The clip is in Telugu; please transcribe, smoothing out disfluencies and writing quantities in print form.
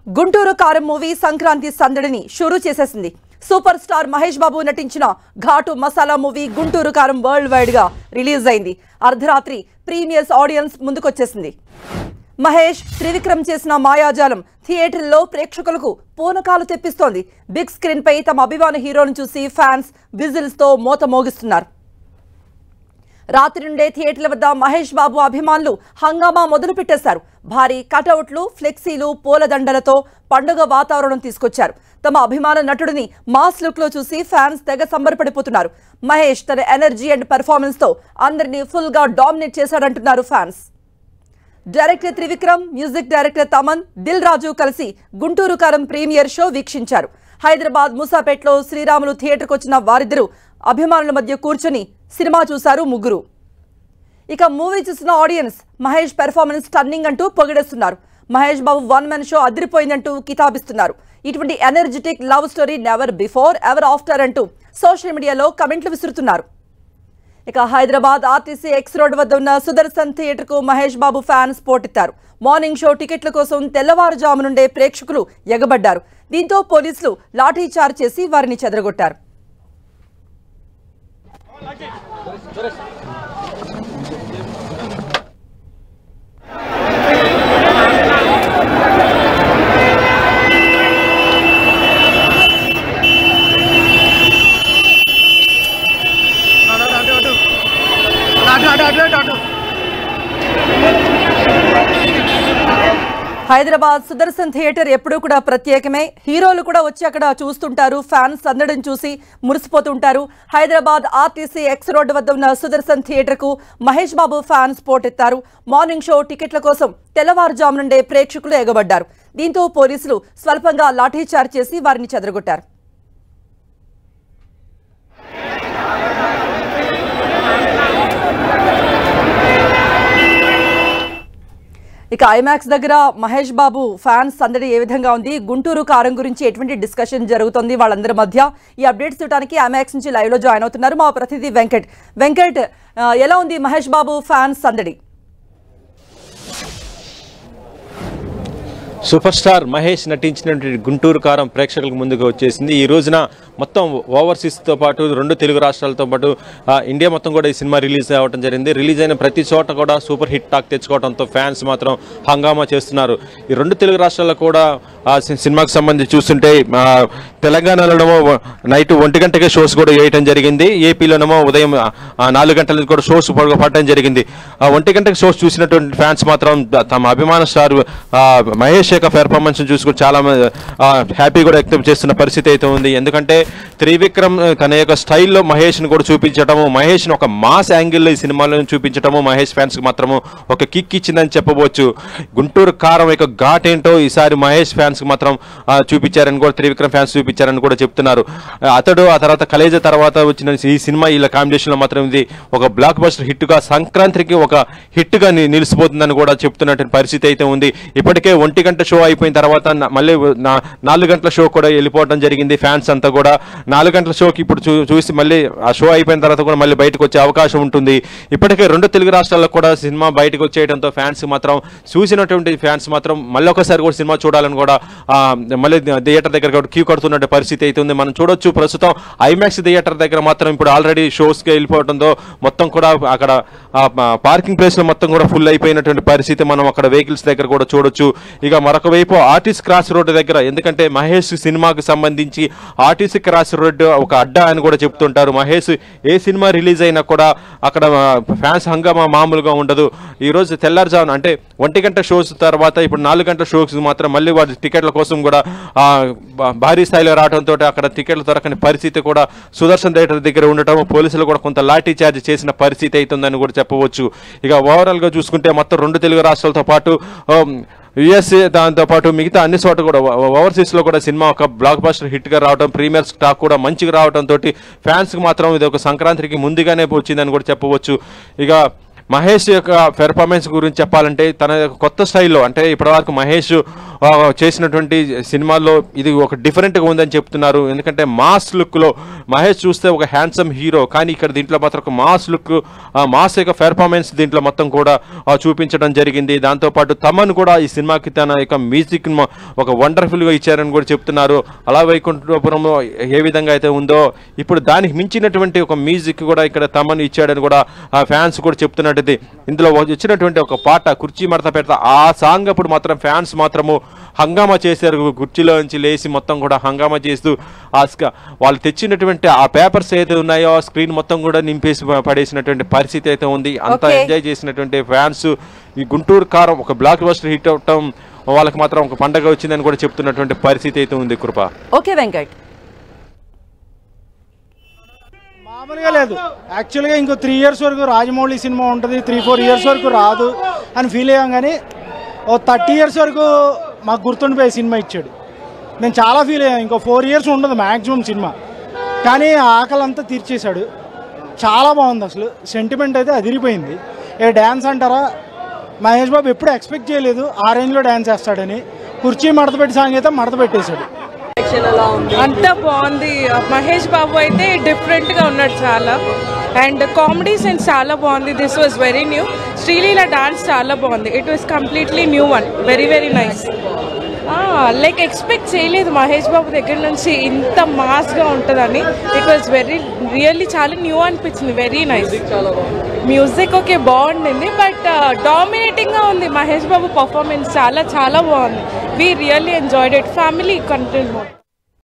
గుంటూరు కారం మూవీ సంక్రాంతి సందడిని షురూ చేసేసింది. సూపర్ స్టార్ మహేష్ బాబు నటించిన ఘాటు మసాలా మూవీ గుంటూరు కారం వరల్డ్ వైడ్ గా రిలీజ్ అయింది. అర్ధరాత్రి ప్రీమియర్స్ ఆడియన్స్ ముందుకొచ్చేసింది. మహేష్ త్రివిక్రమ్ చేసిన మాయాజాలం థియేటర్లో ప్రేక్షకులకు పూనకాలు తెప్పిస్తోంది. బిగ్ స్క్రీన్ పై తమ అభిమాన హీరోను చూసి ఫ్యాన్స్ విజిల్స్ తో మోత మోగిస్తున్నారు. రాత్రి నుండే థియేటర్ల వద్ద మహేష్ బాబు అభిమానులు హంగామా మొదలు పెట్టేశారు. భారీ కటౌట్లు, ఫ్లెక్సీలు, పూలదండలతో పండుగ వాతావరణం తీసుకొచ్చారు. తమ అభిమాన నటుడిని మాస్ లుక్ లో చూసి ఫ్యాన్స్ తెగ సంబరపడిపోతున్నారు. మహేష్ తన ఎనర్జీ అండ్ పెర్ఫార్మెన్స్ తో అందరినీ ఫుల్ గా డామినేట్ చేశాడంటున్నారు fans. Director Trivikram, music director Thaman, Dil Raju కలిసి గుంటూరు కారం ప్రీమియర్ షో వీక్షించారు. హైదరాబాద్ ముసాపేట్లో శ్రీరాములు థియేటర్కు వచ్చిన వారిద్దరూ అభిమానుల మధ్య కూర్చొని సినిమా చూశారు ముగ్గురు. ఇక మూవీ చూసిన ఆడియన్స్ మహేష్ పెర్ఫార్మెన్స్ టర్నింగ్ అంటూ పొగిడేస్తున్నారు. Mahesh Babu one man show అదిరిపోయిందంటూ కితాబిస్తున్నారు. ఇటువంటి energetic love story never before ever after అంటూ సోషల్ మీడియాలో కమెంట్లు విసురుతున్నారు. ఇక హైదరాబాద్ ఆర్టీసీ ఎక్స్ రోడ్ వద్ద ఉన్న సుదర్శన్ థియేటర్ కు Mahesh Babu fans పోటెత్తారు. Morning show టికెట్ల కోసం తెల్లవారుజాము నుండే ప్రేక్షకులు ఎగబడ్డారు. దీంతో పోలీసులు లాఠీ చార్జ్ చేసి వారిని చెదరగొట్టారు. హైదరాబాద్ సుదర్శన్ థియేటర్ ఎప్పుడూ కూడా ప్రత్యేకమే. హీరోలు కూడా వచ్చి అక్కడ చూస్తుంటారు. ఫ్యాన్స్ అందడం చూసి మురిసిపోతుంటారు. హైదరాబాద్ ఆర్టీసీ ఎక్స్ రోడ్ వద్ద ఉన్న సుదర్శన్ థియేటర్ కు Mahesh Babu fans పోటెత్తారు. Morning show టికెట్ల కోసం తెల్లవారుజాము నుండే ప్రేక్షకులు ఎగబడ్డారు. దీంతో పోలీసులు స్వల్పంగా లాఠీ చార్జ్ చేసి వారిని చెదరగొట్టారు. ఇక ఐమాక్స్ దగ్గర మహేష్ బాబు ఫ్యాన్స్ సందడి ఏ విధంగా ఉంది, గుంటూరు కారం గురించి ఎటువంటి డిస్కషన్ జరుగుతుంది వాళ్ళందరి మధ్య, ఈ అప్డేట్స్ చూడడానికి ఐమాక్స్ నుంచి లైవ్ లో జాయిన్ అవుతున్నారు మా ప్రతినిధి వెంకట్. ఎలా ఉంది మహేష్ బాబు ఫ్యాన్స్ సందడి? సూపర్ స్టార్ మహేష్ నటించినటువంటి గుంటూరు కారం ప్రేక్షకులకు ముందుకు వచ్చేసింది. ఈ రోజున మొత్తం ఓవర్సీస్తో పాటు 2 తెలుగు రాష్ట్రాలతో పాటు ఇండియా మొత్తం కూడా ఈ సినిమా రిలీజ్ అవ్వడం జరిగింది. రిలీజ్ అయిన ప్రతి చోట కూడా సూపర్ హిట్ టాక్ తెచ్చుకోవడంతో ఫ్యాన్స్ మాత్రం హంగామా చేస్తున్నారు. ఈ 2 తెలుగు రాష్ట్రాల్లో కూడా సినిమాకి సంబంధించి చూస్తుంటే తెలంగాణలోనేమో నైట్ 1 గంటకే షోస్ కూడా వేయటం జరిగింది. ఏపీలోనేమో ఉదయం 4 గంటలకు కూడా షోస్ పడటం జరిగింది. 1 గంటకి షోస్ చూసినటువంటి ఫ్యాన్స్ మాత్రం తమ అభిమాన స్టార్ మహేష్ యొక్క పెర్ఫార్మెన్స్ చూసుకుని చాలా హ్యాపీ కూడా వ్యక్తం చేస్తున్న పరిస్థితి అయితే ఉంది. ఎందుకంటే త్రివిక్రమ్ తన యొక్క స్టైల్లో మహేష్ని కూడా చూపించడము, మహేష్ని ఒక మాస్ యాంగిల్లో ఈ సినిమాలో చూపించడము మహేష్ ఫ్యాన్స్కి మాత్రము ఒక కిక్ ఇచ్చిందని చెప్పవచ్చు. గుంటూరు కారం యొక్క ఘాట్ ఏంటో ఈసారి మహేష్ ఫ్యాన్స్కి మాత్రం చూపించారని కూడా త్రివిక్రమ్ ఫ్యాన్స్ చూపించారని కూడా చెప్తున్నారు. అతడు ఆ తర్వాత కలేజా తర్వాత వచ్చిన ఈ సినిమా ఇలా కాంబినేషన్లో మాత్రం ఇది ఒక బ్లాక్ బస్టర్ హిట్గా సంక్రాంతికి ఒక హిట్గా నిలిచిపోతుందని కూడా చెప్తున్నటువంటి పరిస్థితి అయితే ఉంది. ఇప్పటికే 1 గంట షో అయిపోయిన తర్వాత మళ్ళీ 4 గంటల షో కూడా వెళ్ళిపోవడం జరిగింది. ఫ్యాన్స్ అంతా కూడా 4 గంటల షోకి ఇప్పుడు చూసి మళ్ళీ ఆ షో అయిపోయిన తర్వాత కూడా మళ్ళీ బయటకు వచ్చే అవకాశం ఉంటుంది. ఇప్పటికే 2 తెలుగు రాష్ట్రాల్లో కూడా సినిమా బయటకు వచ్చేయడంతో ఫ్యాన్స్ మాత్రం చూసినటువంటి ఫ్యాన్స్ మాత్రం మళ్ళీ ఒకసారి కూడా సినిమా చూడాలని కూడా మళ్ళీ థియేటర్ దగ్గర క్యూ కడుతున్న పరిస్థితి అయితే ఉంది. మనం చూడొచ్చు ప్రస్తుతం ఐమాక్స్ థియేటర్ దగ్గర మాత్రం ఇప్పుడు ఆల్రెడీ షోస్కి వెళ్ళిపోవడంతో మొత్తం కూడా అక్కడ పార్కింగ్ ప్లేస్లో మొత్తం కూడా ఫుల్ అయిపోయినటువంటి పరిస్థితి మనం అక్కడ వెహికల్స్ దగ్గర కూడా చూడొచ్చు. ఇక మరొక వైపు ఆర్టీసీ క్రాస్ రోడ్ దగ్గర, ఎందుకంటే మహేష్ సినిమాకి సంబంధించి ఆర్టీసీ క్రాస్ రోడ్ ఒక అడ్డా అని కూడా చెప్తుంటారు. మహేష్ ఏ సినిమా రిలీజ్ అయినా కూడా అక్కడ ఫ్యాన్స్ హంగామా మామూలుగా ఉండదు. ఈరోజు తెల్లారుజామున అంటే 1 గంట షోస్ తర్వాత ఇప్పుడు 4 గంటల షోస్ మాత్రం మళ్ళీ వాటి టికెట్ల కోసం కూడా భారీ స్థాయిలో రావడంతో అక్కడ టికెట్లు దొరకని పరిస్థితి కూడా సుదర్శన్ థియేటర్ దగ్గర ఉండటం, పోలీసులు కూడా కొంత లాఠీ చార్జ్ చేసిన పరిస్థితి అవుతుందని కూడా చెప్పవచ్చు. ఇక ఓవరాల్గా చూసుకుంటే మొత్తం 2 తెలుగు రాష్ట్రాలతో పాటు యుఎస్ఏ దాంతోపాటు మిగతా అన్ని చోట కూడా ఓవర్సీస్లో కూడా సినిమా ఒక బ్లాక్ బస్టర్ హిట్గా రావడం, ప్రీమియర్ స్టాక్ కూడా మంచిగా రావడంతో ఫ్యాన్స్కి మాత్రం ఇది ఒక సంక్రాంతికి ముందుగానే వచ్చిందని కూడా చెప్పవచ్చు. ఇక మహేష్ యొక్క పెర్ఫార్మెన్స్ గురించి చెప్పాలంటే తన కొత్త స్టైల్లో, అంటే ఇప్పటివరకు మహేష్ చేసినటువంటి సినిమాల్లో ఇది ఒక డిఫరెంట్గా ఉందని చెప్తున్నారు. ఎందుకంటే మాస్ లుక్లో మహేష్ చూస్తే ఒక హ్యాండ్సమ్ హీరో, కానీ ఇక్కడ దీంట్లో మాత్రం ఒక మాస్ లుక్, మాస్ యొక్క పెర్ఫార్మెన్స్ దీంట్లో మొత్తం కూడా చూపించడం జరిగింది. దాంతోపాటు తమన్ కూడా ఈ సినిమాకి తన యొక్క మ్యూజిక్ ఒక వండర్ఫుల్గా ఇచ్చారని కూడా చెప్తున్నారు. అలా వైకుంఠపురంలో ఏ విధంగా అయితే ఉందో ఇప్పుడు దానికి మించినటువంటి ఒక మ్యూజిక్ కూడా ఇక్కడ తమన్ ఇచ్చాడని కూడా ఫ్యాన్స్ కూడా చెప్తున్నట్టు. ఇందులో వచ్చినటువంటి ఒక పాట కుర్చీ మడత పెడతా, ఆ సాంగ్ అప్పుడు మాత్రం ఫ్యాన్స్ మాత్రము హంగామా చేశారు. కుర్చీలో నుంచి లేచి మొత్తం కూడా హంగామా చేస్తూ వాళ్ళు తెచ్చినటువంటి ఆ పేపర్స్ ఏదైతే ఉన్నాయో ఆ స్క్రీన్ మొత్తం కూడా నింపేసి పడేసినటువంటి పరిస్థితి అయితే ఉంది. అంతా ఎంజాయ్ చేసినటువంటి ఫ్యాన్స్ ఈ గుంటూరు కారం ఒక బ్లాక్ బస్టర్ హిట్ అవటం వాళ్ళకి మాత్రం ఒక పండగ వచ్చిందని కూడా చెప్తున్నటువంటి పరిస్థితి అయితే ఉంది. కృప ఓకే వెంకట్, మామూలుగా లేదు. యాక్చువల్గా ఇంకో 3 years వరకు రాజమౌళి సినిమా ఉంటుంది, 3-4 years వరకు రాదు అని ఫీల్ అయ్యాం. కానీ ఓ 30 years వరకు మాకు గుర్తుండిపోయే సినిమా ఇచ్చాడు. మేము చాలా ఫీల్ అయ్యాం. ఇంకో 4 years ఉండదు మ్యాక్సిమం సినిమా, కానీ ఆకలంతా తీర్చేశాడు. చాలా బాగుంది. అసలు సెంటిమెంట్ అయితే అదిరిపోయింది. ఏ డ్యాన్స్ అంటారా, మహేష్ బాబు ఎప్పుడు ఎక్స్పెక్ట్ చేయలేదు ఆ రేంజ్లో డ్యాన్స్ చేస్తాడని. కుర్చీ మడతపెట్టి సాంగ్ అయితే మడత పెట్టేశాడు. అంతా బాగుంది. మహేష్ బాబు అయితే డిఫరెంట్గా ఉన్నాడు చాలా, అండ్ కామెడీ సెన్స్ చాలా బాగుంది. This was very new. Sreeleela dance చాలా బాగుంది. It was completely new one. Very very nice. Like expect చేయలేదు మహేష్ బాబు దగ్గర నుంచి ఇంత మాస్గా ఉంటుందని. ఇట్ వాజ్ రియల్లీ చాలా న్యూ అనిపించింది. Very nice. మ్యూజిక్ ఓకే బాగుండింది, బట్ డామినేటింగ్గా ఉంది మహేష్ బాబు పర్ఫార్మెన్స్. చాలా చాలా బాగుంది. We really enjoyed it. Family content mode.